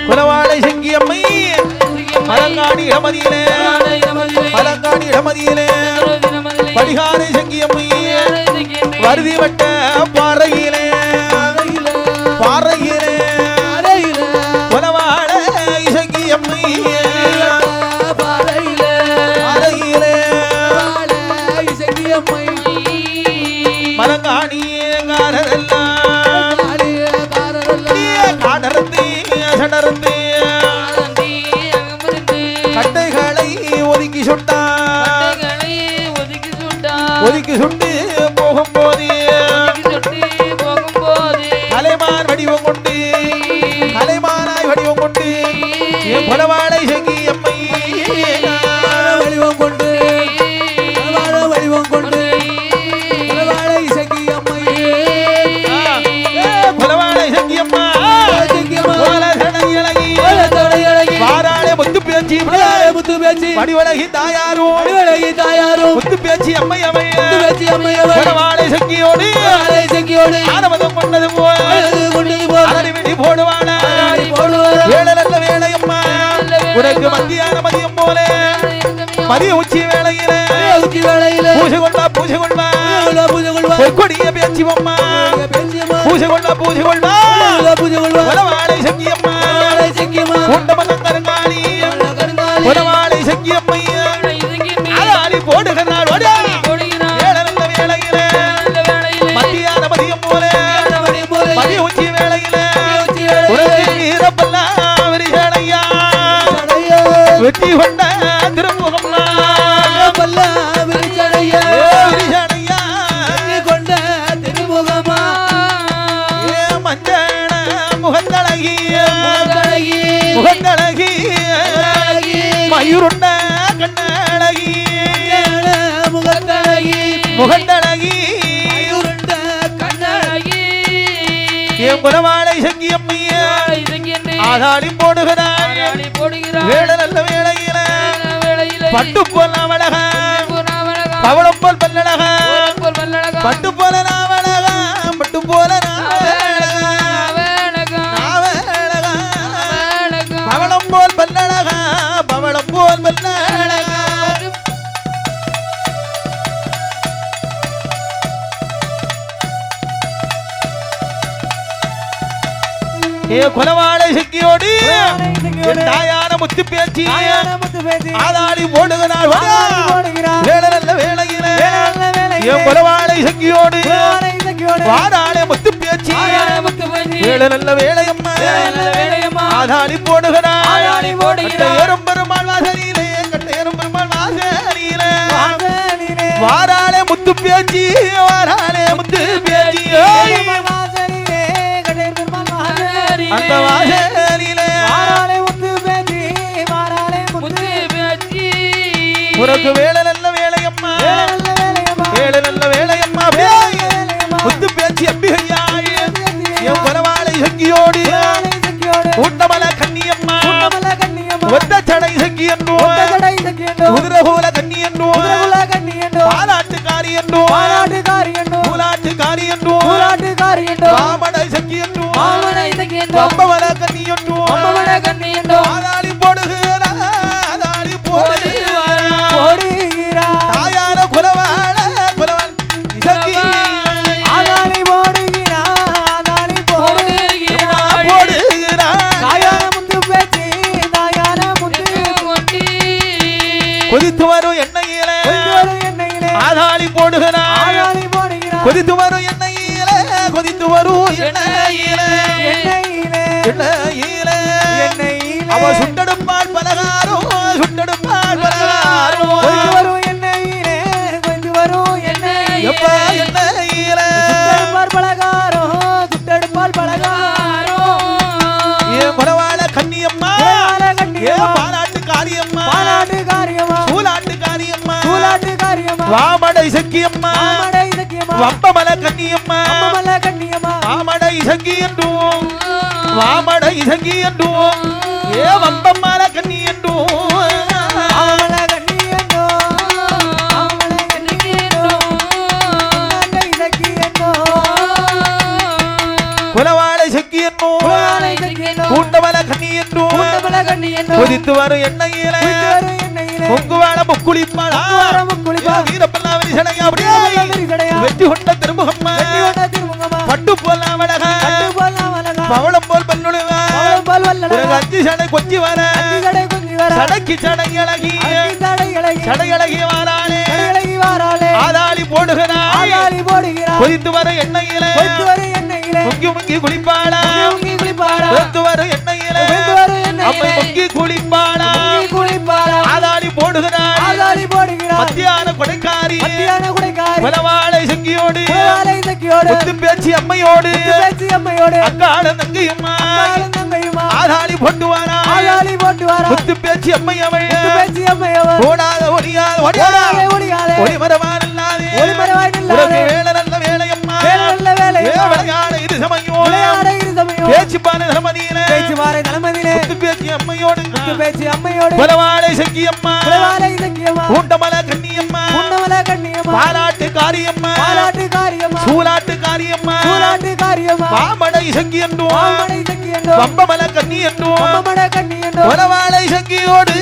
குலவாளை செங்கி அம்மை மரங்காடி அமதியிலே மதியிலே படிகாரை சங்கியம்மை வருதி வட்ட பாறையிலே பாறையிலே உலவாழ சங்கியம்மை பாறையிலே மலங்காணியங்காரெல்லாம் காடர்ந்து சடர்ந்து கட்டைகளை ஒதுக்கி சுட்டான் ஒதுக்கி சுட்டு போகும்போது கலைமான் வடிவம் கொண்டு கலைமானாய் வடிவம் கொண்டு என் புலவாளை சங்கி அம்மை வடிவம் கொண்டு வடிவம் கொண்டு புலவாளை சங்கி அம்மை புலவாளை சங்கி அம்மா வாராளே முத்து பேச்சு முத்து பேச்சு வடிவழகி தாயாரும் முத்து பேச்சு அம்மை அம்மை புலவாளை சங்கியோடு ஆனமதம் கொண்டது போடி வெடி போடுவாளா வேலை நல்ல வேலையம்மா உனக்கு மத்தியான மதியம் போல மதிய உச்சி வேளையில பூஜை கொள்வா கொடிய பேச்சுவம்மா பூஜை கொள்வா புலவாளை சங்கியம்மா குண்டமதம் கருங்காளி புலவாளை சங்கியம்மை ஆளாளி போடுகிறாள் வேலை நல்ல வேளையில மத்தியான மதியம் போல மதிய உச்சி வேளையில வெற்றி கொண்ட திருமுகம் கொண்ட திருமுகமா மஞ்சள முகந்தழகி முகந்தழகி மயூருண்ட கண்ணழகி முகந்தழகி என் புலவாளை சங்கியம்மைய ஆதாடி போடுகிறாள் வேலை நல்ல வேளையில பட்டு போல் நாவலக பவளம் போல் பல்லழக பட்டு போல நாவலக பட்டு போல பவளம் போல் பல்லழக பவளம் போல் பல்லழக ஏ குலவாளை சங்கியோடு தாயான முத்து பேச்சு ஆதாடி போடுகிறாள் வேலை நல்ல வேளையில என் குலவாளை சங்கியோடு வாடாளே முத்து பேச்சு வேலை நல்ல வேலையம்மா ஆதாடி போடுகிறாள் கட்டையரும் பெருமாள் வாசலிலே கட்டையரும் பெருமாள் வாசலிலே வாடாளே முத்து பேச்சு வாடாளே முத்து பேச்சு அந்த வாசலிலே உனக்கு வேலை நல்ல வேலையம்மா வேலை நல்ல வேலையம்மா முத்து பேச்சு அம்பிகையா என் பரவாலை சங்கியோடு உண்டமல கண்ணியம்மா ஒத்த சடை சங்கி என்றோ குதிரகோல கண்ணி என்றோ பாலாட்டுக்காரி என்றோ பூலாட்டுக்காரி என்றோ மாமடை சங்கி என்றோ அம்பவல கண்ணி என்றோ ஆதாளி போடுகிறார் ஆதாளி போடுகிறார் தாயார குலவாள குலவாள் சங்கி ஆதாளி போடுகிறார் தாயார முத்து பேச்சு தாயார முத்து கொதித்து வரும் எண்ணெயிலே ஆதாளி போடுகிறார் கொதித்து வரும் எண்ணெயிலே கொதித்து வரும் எண்ணெயிலே அவ சுட்டெடுப்பாள் பலகாரோ சுட்டெடுப்பாள் பலகாரோ எப்பா எண்ணெயிலே ஏன் பரவாள கண்ணியம்மா ஏன் பாலாட்டு காரியம்மா சூலாட்டு காரியம்மா வாமடை சக்கியம்மா வம்பமல கண்ணியம்மா வாமடை சங்கி என்றும் வாமடை சங்கி என்றும் ஏ வம்பமல கண்ணி என்றும் குலவாளை சக்கி என்னும் கூண்டமல கண்ணி என்றும் கொதித்து வரும் எண்ணெயிலே பொங்குவாள முக்குளிப்பாளா வீரப்பல்லாவரி சடையா அப்படியே வெற்றி கொண்ட திருமுகம்மா பட்டு போலாம் அழகா பவளம் போல் பல்லுடுவா உனக்கு அஞ்சு சடை கொஞ்சி வர சடைக்கு சடை அழகி சடை அழகி வாராளே ஆதாளி போடுகிறாள் கொதித்து வர எண்ணெயில முங்கி முங்கி குளிப்பாளா கொதித்து வர எண்ணெயில அம்மை முங்கி குளிப்பாளா ஆதாளி போடுகிறாள் மத்தியான கொடைக்காரி பலவாழை சங்கியோடு முத்து பேச்சு அம்மையோடு அக்கால தங்கையம்மா ஆதாளி போட்டு வரா முத்து பேச்சு அம்மை அவள் ஓடாத ஒளியாத ஒளிமரவான் இல்லாதே வேலை நல்ல வேலையம்மா வேலையான இது சமயோடு பேச்சு பானை தலைமதியில முத்து பேச்சு அம்மையோடு பலவாழை சங்கியம்மா ஊண்டமல கண்ணியம்மா பாலாட்டு காரியம்மா சூலாட்டு காரியம்மா மாமடை சங்கி என்றும் வம்பமல கண்ணி என்றும் கொலவாளை சங்கியோடு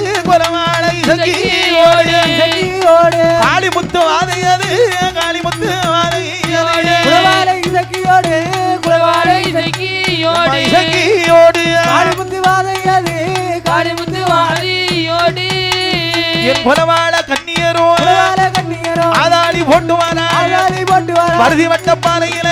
காளிமுத்து வாதையது காளிமுத்து வாதையது சங்கியோடு என் கொலவாள கண்ணியரோ ஆதாளி போட்டு வாரா வருதி வட்ட பானையில